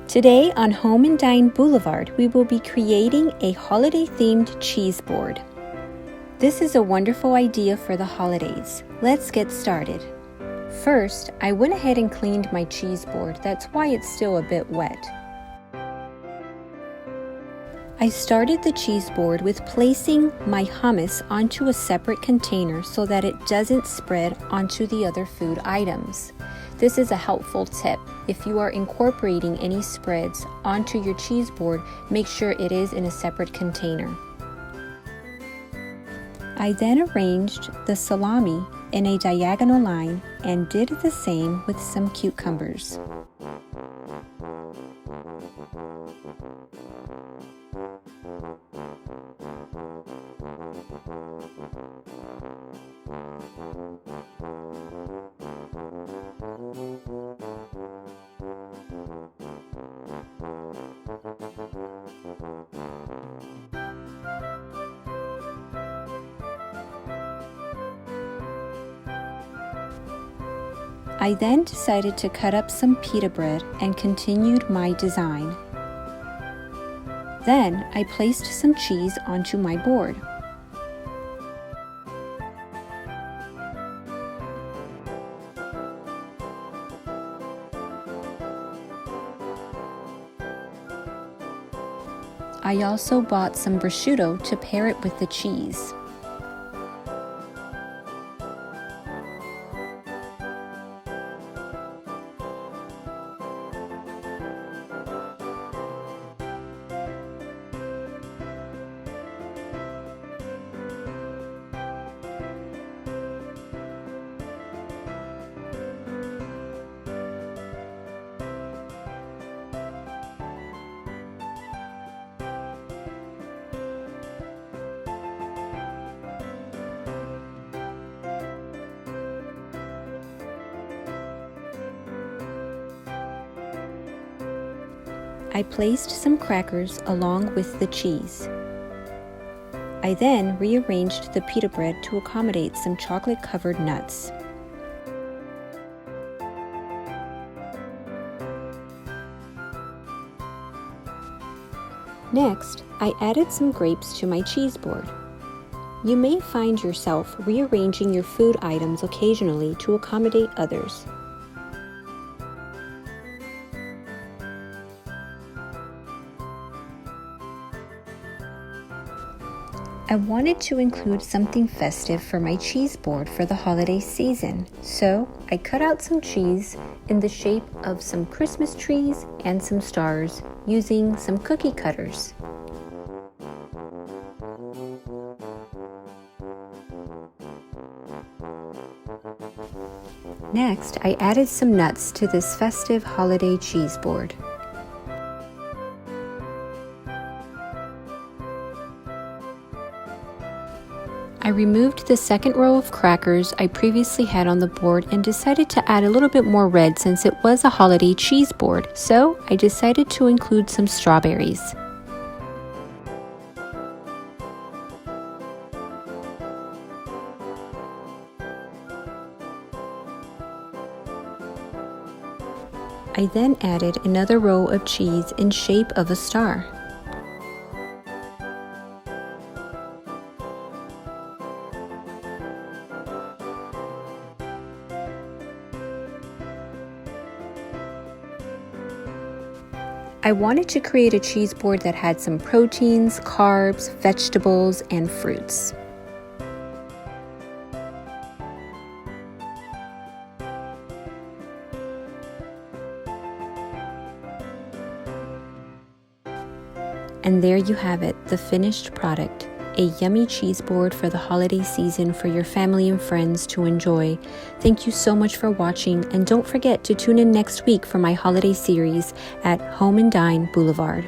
Today on Home and Dine Boulevard, we will be creating a holiday-themed cheese board. This is a wonderful idea for the holidays. Let's get started. First, I went ahead and cleaned my cheese board. That's why it's still a bit wet. I started the cheese board with placing my hummus onto a separate container so that it doesn't spread onto the other food items. This is a helpful tip. If you are incorporating any spreads onto your cheese board, make sure it is in a separate container. I then arranged the salami in a diagonal line and did the same with some cucumbers. I then decided to cut up some pita bread and continued my design. Then I placed some cheese onto my board. I also bought some prosciutto to pair it with the cheese. I placed some crackers along with the cheese. I then rearranged the pita bread to accommodate some chocolate-covered nuts. Next, I added some grapes to my cheese board. You may find yourself rearranging your food items occasionally to accommodate others. I wanted to include something festive for my cheese board for the holiday season, so I cut out some cheese in the shape of some Christmas trees and some stars using some cookie cutters. Next, I added some nuts to this festive holiday cheese board. I removed the second row of crackers I previously had on the board and decided to add a little bit more red since it was a holiday cheese board, so I decided to include some strawberries. I then added another row of cheese in shape of a star. I wanted to create a cheese board that had some proteins, carbs, vegetables, and fruits. And there you have it, the finished product. A yummy cheese board for the holiday season for your family and friends to enjoy. Thank you so much for watching, and don't forget to tune in next week for my holiday series at Home and Dine Boulevard.